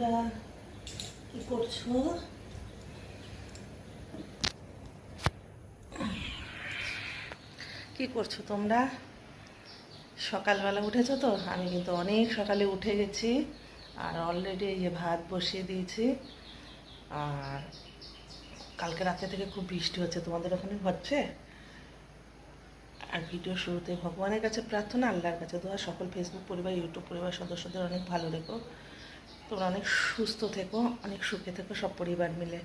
বন্ধুরা, কি করছো? কি করছো তোমরা? সকালবেলা উঠেছো তো? আমি কিন্তু অনেক সকালে উঠে গেছি, আর অলরেডি এই যে ভাত বসিয়ে দিয়েছি। আর কালকে রাতে থেকে খুব বৃষ্টি হচ্ছে, তোমাদের ওখানে হচ্ছে? আর ভিডিও শুরুতে ভগবানের কাছে প্রার্থনা, আল্লাহর কাছে দোয়া, সকল ফেসবুক পরিবার, ইউটিউব পরিবার সদস্যদের অনেক ভালো রেখো, তোমরা অনেক সুস্থ থেকো, অনেক সুখে থেকো সব পরিবার মিলে।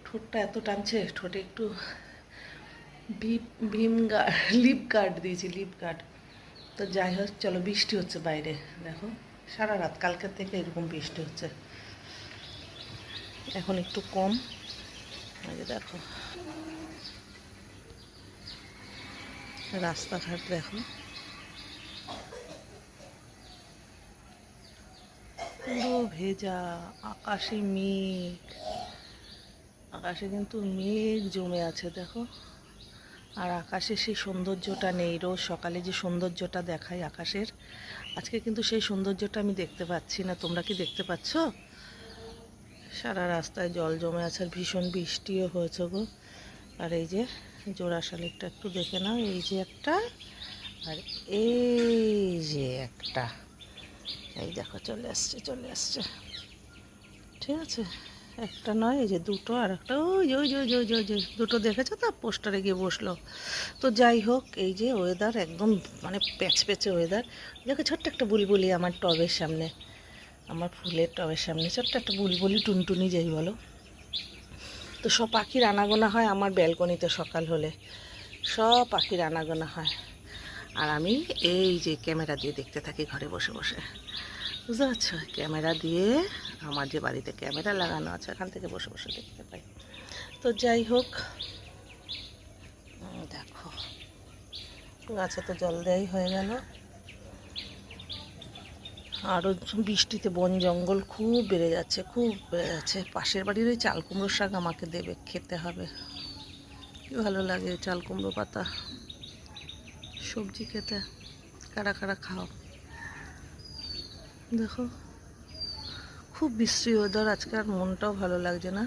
ঠোঁটটা এত টানছে, ঠোঁটে একটু লিপ গার্ড দিয়েছি, লিপ গার্ড। তো যাই হোক, চলো, বৃষ্টি হচ্ছে বাইরে, দেখো সারা রাত কালকের থেকে এরকম বৃষ্টি হচ্ছে, এখন একটু কম। এই যে দেখো রাস্তাঘাট, দেখো পুরো ভেজা, আকাশে মেঘ, আকাশে কিন্তু মেঘ জমে আছে দেখো। আর আকাশে সেই সৌন্দর্যটা নেই, রোজ সকালে যে সৌন্দর্যটা দেখায় আকাশের, আজকে কিন্তু সেই সৌন্দর্যটা আমি দেখতে পাচ্ছি না। তোমরা কি দেখতে পাচ্ছ? সারা রাস্তায় জল জমে আছে, আর ভীষণ বৃষ্টিও হয়েছে গো। আর এই যে জোড়া শালিকটা একটু দেখে নাও, এই যে একটা, আর এই যে একটা, এই দেখো চলে আসছে, চলে আসছে। ঠিক আছে, একটা নয়, এই যে দুটো, আর একটা ওই ওই ওই ওই ওই যে দুটো দেখেছো তো, পোস্টারে গিয়ে বসলো। তো যাই হোক, এই যে ওয়েদার একদম মানে প্যাচে ওয়েদার। দেখো ছোট্ট একটা বুলবুলি আমার টবের সামনে, আমার ফুলের টবের সামনে ছোট্ট একটা বুলবুলি, টুনটুনি যাই বলো। তো সব পাখির আনাগোনা হয় আমার ব্যালকনিতে, সকাল হলে সব পাখির আনাগোনা হয়। আর আমি এই যে ক্যামেরা দিয়ে দেখতে থাকি ঘরে বসে বসে, বুঝতে পারছো? ক্যামেরা দিয়ে, আমার যে বাড়িতে ক্যামেরা লাগানো আছে, এখান থেকে বসে বসে দেখতে পাই। তো যাই হোক, দেখো গাছে তো জল দেওয়াই হয়ে গেল। আরও বৃষ্টিতে বন জঙ্গল খুব বেড়ে যাচ্ছে, খুব বেড়ে যাচ্ছে। পাশের বাড়ির ওই চাল কুমড়োর শাক আমাকে দেবে, খেতে হবে। কি ভালো লাগে চাল কুমড়ো পাতা সবজি খেতে, কারা কারা খাও? দেখো খুব বৃষ্টি ওয়েদার আজকে, আর মনটাও ভালো লাগছে না।